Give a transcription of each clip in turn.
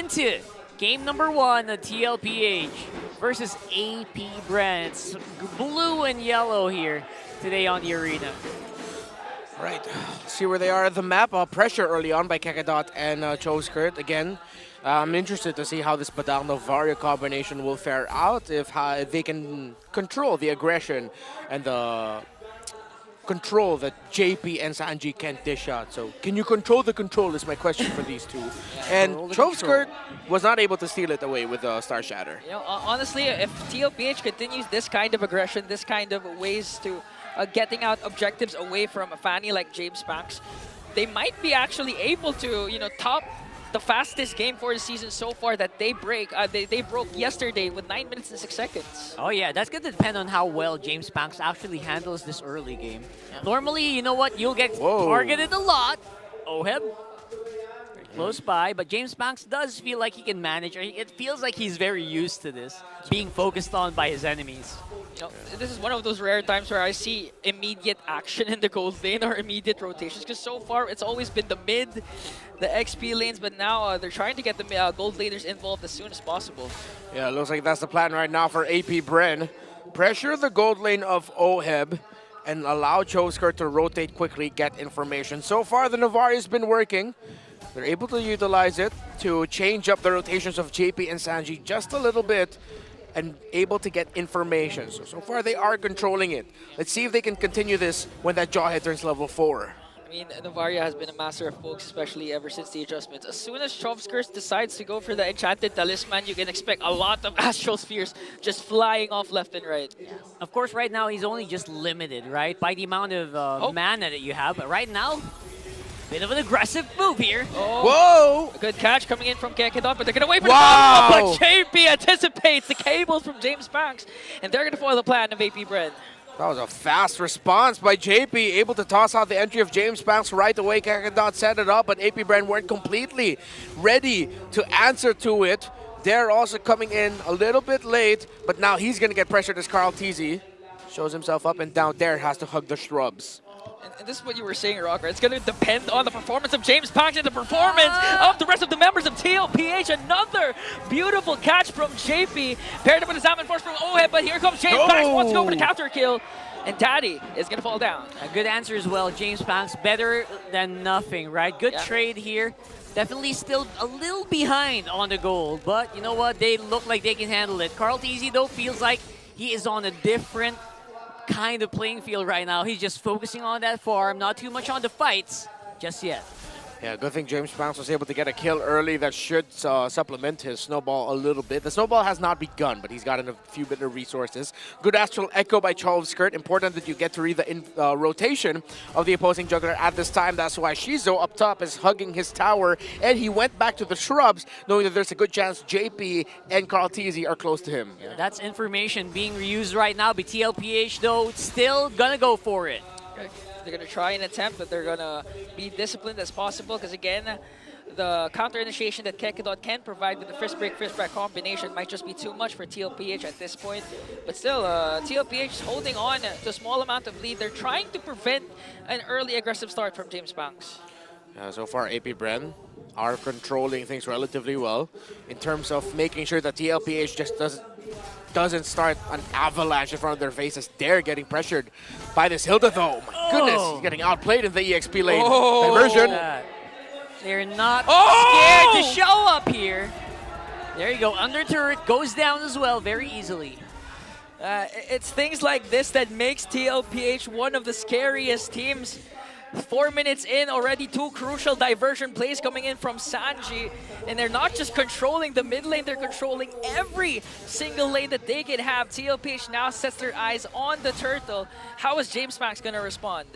into game number 1 of TLPH versus AP BREN. It's blue and yellow here today on the arena. Right. See where they are at the map. Pressure early on by Kekadot and Choskirt again. I'm interested to see how this Badang-Novaria combination will fare out, if they can control the aggression and the control that JP and Sanji can't dish out. So can you control the control is my question for these two. And Choskirt was not able to steal it away with Star Shatter. You know, honestly, if TLPH continues this kind of aggression, this kind of ways to getting out objectives away from a Fanny like James Banks, they might be actually able to, you know, top the fastest game for the season so far that they break. They broke yesterday with 9 minutes and 6 seconds. Oh yeah, that's going to depend on how well James Banks actually handles this early game. Yeah. Normally, you know what, you'll get targeted a lot. Oheb, close by, but James Banks does feel like he can manage. It feels like he's very used to this, being focused on by his enemies. You know, this is one of those rare times where I see immediate action in the gold lane or immediate rotations, because so far it's always been the mid, the XP lanes, but now they're trying to get the gold laners involved as soon as possible. Yeah, looks like that's the plan right now for AP BREN. Pressure the gold lane of Oheb and allow Choskirt to rotate quickly, get information. So far, the Novaria has been working. They're able to utilize it to change up the rotations of JP and Sanji just a little bit and able to get information. So far they are controlling it. Let's see if they can continue this when that Jawhead turns level 4. I mean, Novaria has been a master of pokes, especially ever since the adjustments. As soon as Choskirt decides to go for the Enchanted Talisman, you can expect a lot of Astral Spheres just flying off left and right. Of course, right now he's only just limited, right, by the amount of mana that you have. But right now, bit of an aggressive move here. Whoa! A good catch coming in from Kekadot, but they're going to wait for the follow-up. But JP anticipates the cables from James Banks, and they're going to foil the plan of AP BREN. That was a fast response by JP, able to toss out the entry of James Banks right away. Kekadot set it up, but AP BREN weren't completely ready to answer to it. They're also coming in a little bit late, but now he's going to get pressured as Carl TZ shows himself up and down there, has to hug the shrubs. And this is what you were saying, Rocker. It's going to depend on the performance of James Banks and the performance of the rest of the members of TLPH. Another beautiful catch from JP, paired up with a Salmon Force from Oheb, but here comes James Banks, wants to go for the counter kill, and Daddy is going to fall down. A good answer as well. James Banks, better than nothing, right? Good trade here. Definitely still a little behind on the gold, but you know what? They look like they can handle it. Carl TZ, though, feels like he is on a different kind of playing field right now. He's just focusing on that farm, not too much on the fights just yet. Yeah, good thing James Banks was able to get a kill early. That should supplement his snowball a little bit. The snowball has not begun, but he's gotten a few bit of resources. Good Astral Echo by Choskirt. Important that you get to read the rotation of the opposing juggler at this time. That's why Shizo up top is hugging his tower, and he went back to the shrubs, knowing that there's a good chance JP and Carl TZ are close to him. Yeah, that's information being reused right now. But TLPH, though, still gonna go for it. Okay. They're going to try and attempt, but they're going to be disciplined as possible, because again, the counter initiation that Kekadot can provide with the first break combination might just be too much for TLPH at this point. But still, TLPH is holding on to a small amount of lead. They're trying to prevent an early aggressive start from James Banks. So far, AP BREN are controlling things relatively well in terms of making sure that TLPH just doesn't start an avalanche in front of their faces. They're getting pressured by this Hilda, though. My goodness, he's getting outplayed in the EXP lane. Diversion. They're not scared to show up here. There you go. Under turret goes down as well very easily. It's things like this that makes TLPH one of the scariest teams. 4 minutes in, already 2 crucial diversion plays coming in from Sanji. And they're not just controlling the mid lane, they're controlling every single lane that they can have. TLPH now sets their eyes on the turtle. How is James Banks going to respond?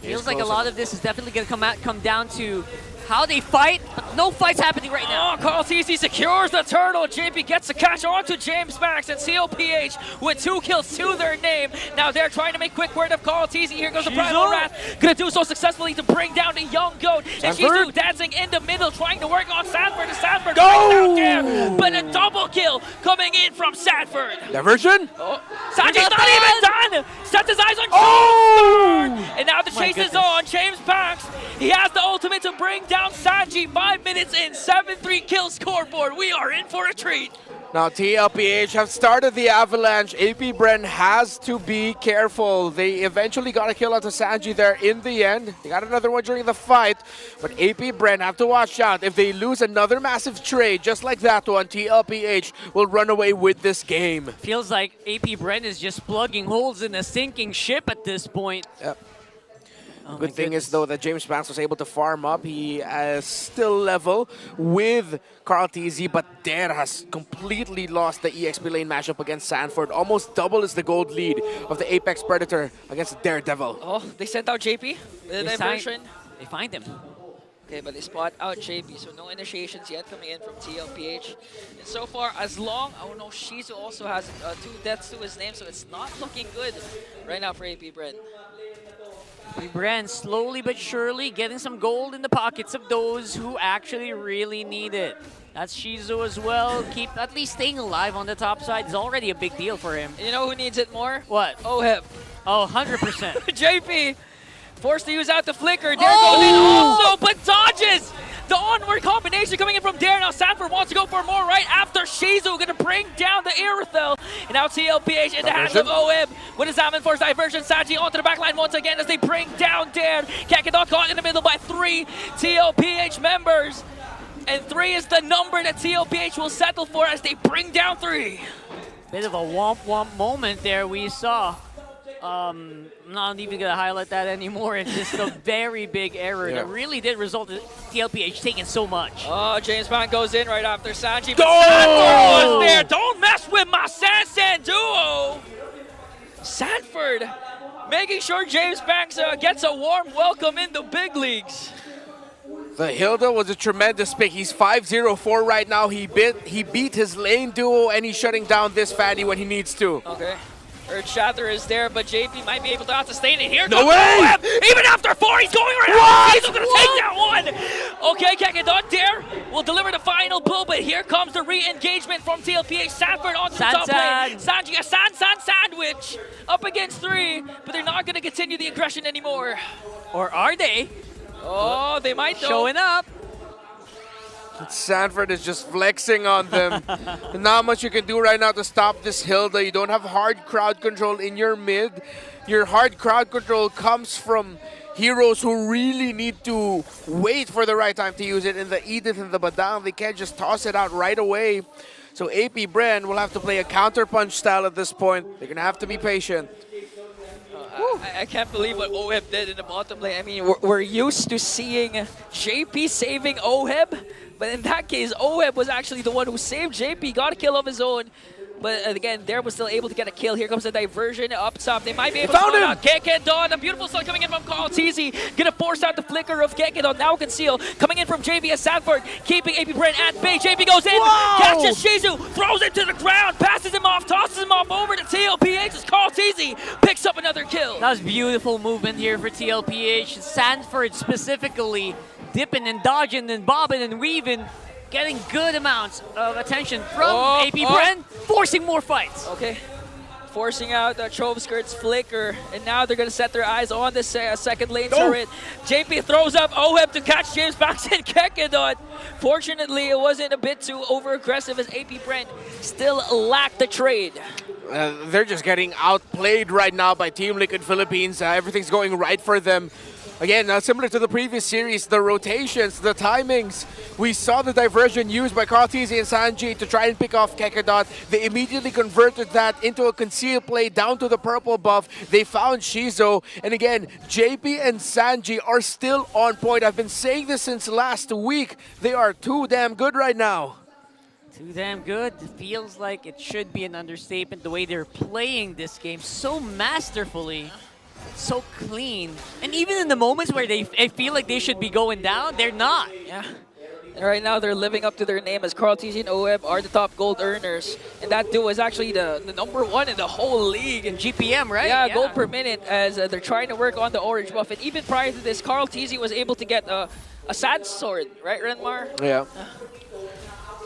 Feels like a lot of this is definitely going to come down to how they fight, but no fights happening right now. Carl TZ secures the turtle. JP gets the catch onto James Banks, and TLPH with 2 kills to their name. Now they're trying to make quick work of Carl TZ. Here goes the Primal Wrath. Gonna do so successfully to bring down the Young Goat. And Shizu dancing in the middle, trying to work on Sanford. And Sanford right there, but a double kill coming in from Sanford. Diversion? Sanji's not even done! Sets his eyes on Choskirt! And now the chase is on. James Banks He has the ultimate to bring down Sanji. 5 minutes in, 7-3 kill scoreboard. We are in for a treat. Now TLPH have started the avalanche. AP BREN has to be careful. They eventually got a kill out to Sanji there in the end. They got another one during the fight. But AP BREN have to watch out. If they lose another massive trade just like that one, TLPH will run away with this game. Feels like AP BREN is just plugging holes in a sinking ship at this point. Yep. Oh Good thing is, though, that James Banks was able to farm up. He is still level with Carl TZ, but Dare has completely lost the EXP lane matchup against Sanford. Almost double is the gold lead of the Apex Predator against Daredevil. Oh, they sent out JP? The diversion? They find him. Okay, but they spot out JP, so no initiations yet coming in from TLPH. And so far, as long, oh no, Shizu also has 2 deaths to his name, so it's not looking good right now for AP BREN. BREN slowly but surely getting some gold in the pockets of those who actually really need it. That's Shizu as well. Keep at least staying alive on the top side is already a big deal for him. You know who needs it more? What? OHEB. Oh, 100%. JP forced to use out the flicker. Dare goes in also, but dodges! The onward combination coming in from Dare. Now Sanford wants to go for more right after Shizu. Going to bring down the Irithel. And now TLPH in the hands of OHEB. With his Salmon Force diversion. Sanji onto the backline once again as they bring down Dare. Kakadot caught in the middle by 3 TLPH members. And 3 is the number that TLPH will settle for as they bring down 3. Bit of a womp-womp moment there we saw. I'm not even going to highlight that anymore. It's just a very big error that really did result in TLPH taking so much. Oh, James Bond goes in right after Sanji. But Sanford was there. Don't mess with my Sansan duo. Sanford making sure James Banks gets a warm welcome in the big leagues. The Hilda was a tremendous pick. He's 5-0-4 right now. He beat his lane duo, and he's shutting down this Fanny when he needs to. Okay. Shatter is there, but JP might be able to sustain it. Here no comes way! Even after 4, he's going right out. He's going to take that one. Okay, Kakadot Dare will deliver the final blow, but here comes the re-engagement from TLPH. Sanford onto the top lane. Sanji, a San sandwich up against 3, but they're not going to continue the aggression anymore. Or are they? Oh, they might though. Showing up. Sanford is just flexing on them. Not much you can do right now to stop this Hilda. You don't have hard crowd control in your mid. Your hard crowd control comes from heroes who really need to wait for the right time to use it. In the Edith and the Badang, they can't just toss it out right away. So AP BREN will have to play a counter-punch style at this point. They're going to have to be patient. I can't believe what OHEB did in the bottom lane. I mean, we're used to seeing JP saving OHEB, but in that case, OHEB was actually the one who saved JP, got a kill of his own. But again, Dare was still able to get a kill. Here comes the diversion up top. They might be able to find out Kekedon. A beautiful stun coming in from Carl TZ. Gonna force out the flicker of Kekedon. Now conceal. Coming in from JB as Sanford. Keeping AP BREN at bay. JB goes in. Catches Shizu. Throws it to the ground. Passes him off. Tosses him off over to TLPH as Carl TZ picks up another kill. That was beautiful movement here for TLPH. Sanford specifically dipping and dodging and bobbing and weaving. Getting good amounts of attention from AP BREN, forcing more fights. Okay, forcing out the Trove Skirt's flicker, and now they're going to set their eyes on this second lane turret. JP throws up OHEB to catch James Banks and Kekedon. Fortunately, it wasn't a bit too over-aggressive as AP BREN still lacked the trade. They're just getting outplayed right now by Team Liquid Philippines. Everything's going right for them. Again, similar to the previous series, the rotations, the timings. We saw the diversion used by Carl TZ and Sanji to try and pick off Kekedot. They immediately converted that into a concealed play down to the purple buff. They found Shizu. And again, JP and Sanji are still on point. I've been saying this since last week. They are too damn good right now. Too damn good. It feels like it should be an understatement the way they're playing this game so masterfully. So clean. And even in the moments where they feel like they should be going down, they're not. Yeah. And right now, they're living up to their name as Carl TZ and OHEB are the top gold earners. And that duo is actually the #1 in the whole league. In GPM, right? Yeah, gold per minute as they're trying to work on the orange buff. And even prior to this, Carl TZ was able to get a sad sword, right, Renmar? Yeah.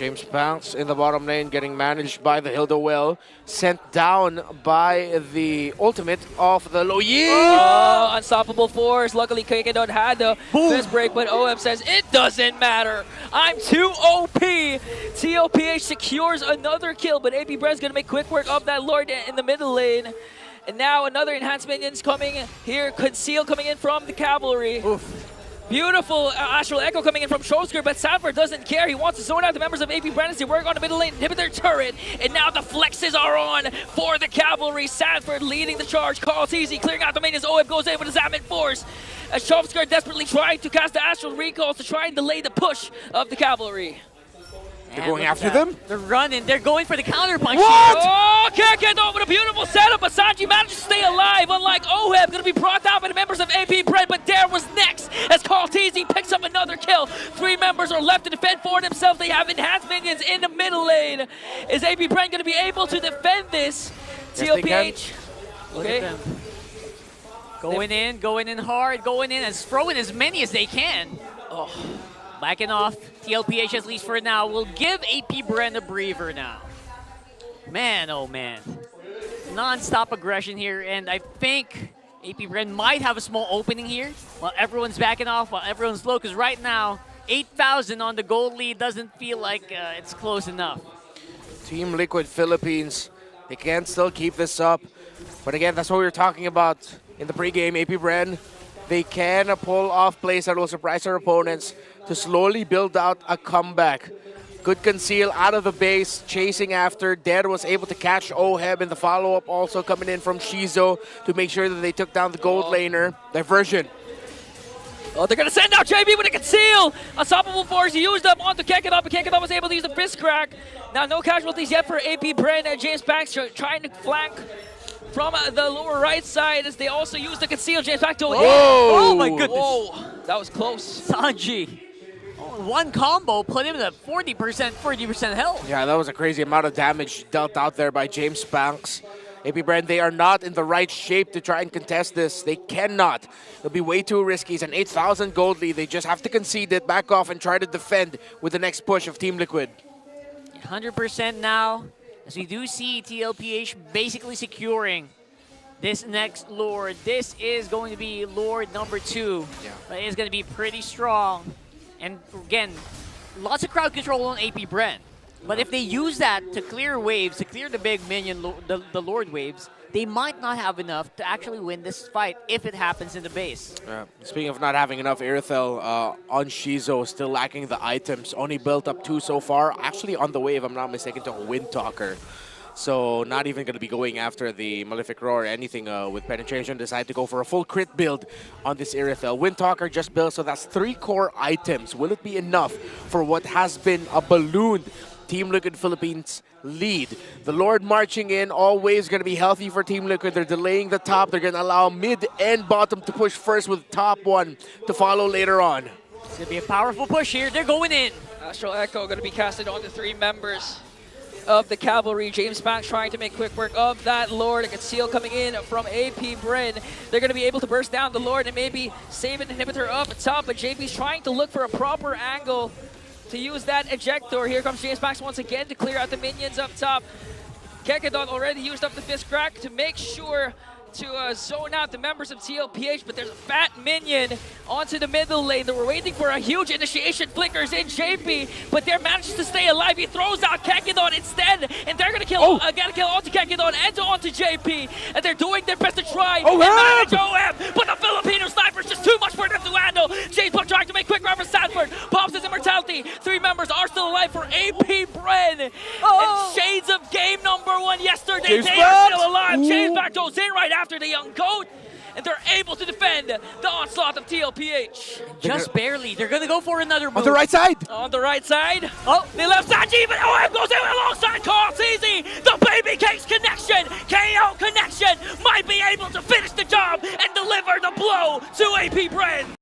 James Banks in the bottom lane getting managed by the Hilda Well. Sent down by the ultimate of the Loyi. Oh, unstoppable force. Luckily, Kakadon had the fist break, but OM says, it doesn't matter. I'm too OP. TLPH secures another kill, but AP Bren's going to make quick work of that Lord in the middle lane. And now another enhanced minions coming here. Conceal coming in from the cavalry. Oof. Beautiful Astral Echo coming in from Shosker, but Sanford doesn't care. He wants to zone out the members of AP Bren as they work on the middle lane, inhibit their turret. And now the flexes are on for the cavalry. Sanford leading the charge. Carl's easy, clearing out the minions. OM goes in with his Zamin Force. As Shosker desperately trying to cast the Astral Recalls to try and delay the push of the cavalry. They're going after them? They're running. They're going for the counter punch. What? Oh, Kakadon with a beautiful setup, but Sanji managed to stay alive, unlike Oheb, going to be brought down by the members of AP Bren, but Dare was next as Carl Teasy picks up another kill. 3 members are left to defend for themselves. They have enhanced minions in the middle lane. Is AP Bren going to be able to defend this? Yes, they can. TLPH. Look at them. Going in hard, going in, throwing as many as they can. Oh. Backing off. TLPH, at least for now, will give AP Bren a breather now. Man, oh man. Non-stop aggression here, and I think AP Bren might have a small opening here while everyone's backing off, while everyone's low, because right now, 8,000 on the gold lead doesn't feel like it's close enough. Team Liquid Philippines, they can still keep this up. But again, that's what we were talking about in the pregame. AP Bren, they can pull off plays that will surprise their opponents to slowly build out a comeback. Good conceal out of the base, chasing after. Dead was able to catch Oheb in the follow-up, also coming in from Shizo to make sure that they took down the gold laner. Diversion. Oh, they're going to send out JB with a conceal. Unstoppable force used up onto Kakadon, but Kakadon was able to use the fist crack. Now no casualties yet for AP Bren. James Banks trying to flank from the lower right side as they also use the conceal. James Banks to Oh my goodness. Whoa, that was close. Sanji. One combo put him at 40% health. Yeah, that was a crazy amount of damage dealt out there by James Banks. AP Bren, they are not in the right shape to try and contest this. They cannot. It'll be way too risky. It's an 8,000 gold lead. They just have to concede it, back off, and try to defend with the next push of Team Liquid. 100% now, as we do see TLPH basically securing this next Lord. This is going to be Lord number 2. Yeah. But it's going to be pretty strong. And again, lots of crowd control on AP Bren. But if they use that to clear waves, to clear the big minion, the Lord waves, they might not have enough to actually win this fight if it happens in the base. Speaking of not having enough Airthel, on Shizo, still lacking the items. Only built up 2 so far. Actually on the way, if I'm not mistaken, to a Windtalker. So not even going to be going after the Malefic Roar or anything with penetration. Decide to go for a full crit build on this Irithel. Windtalker just built, so that's 3 core items. Will it be enough for what has been a ballooned Team Liquid Philippines lead? The Lord marching in, always going to be healthy for Team Liquid. They're delaying the top. They're going to allow mid and bottom to push first with top one to follow later on. It's going to be a powerful push here. They're going in. Astral Echo going to be casted on the 3 members of the cavalry. James Banks trying to make quick work of that Lord. A conceal coming in from AP Bren. They're going to be able to burst down the Lord and maybe save an inhibitor up top, but JP's trying to look for a proper angle to use that ejector. Here comes James Banks once again to clear out the minions up top. Kakadon already used up the fist crack to make sure to zone out the members of TLPH, but there's a fat minion onto the middle lane. They were waiting for a huge initiation flickers in JP, but they're managed to stay alive. He throws out Kakadon instead, and they're gonna kill gotta kill onto Kakadon and onto JP, and they're doing their best to try and manage OM, but the Filipino sniper is just too much for them to handle. James Buck trying to make quick run for Sanford, pops his immortality. 3 members are still alive for AP Bren. And shades of game number 1 yesterday, James they Buck. are still alive. James Buck goes in right after the young goat, and they're able to defend the onslaught of TLPH. Just barely. They're going to go for another move. On the right side. On the right side. Oh, they left Sanji, but OM goes in alongside Carl Teasy. The Baby Cakes connection, KO connection, might be able to finish the job and deliver the blow to AP Bren.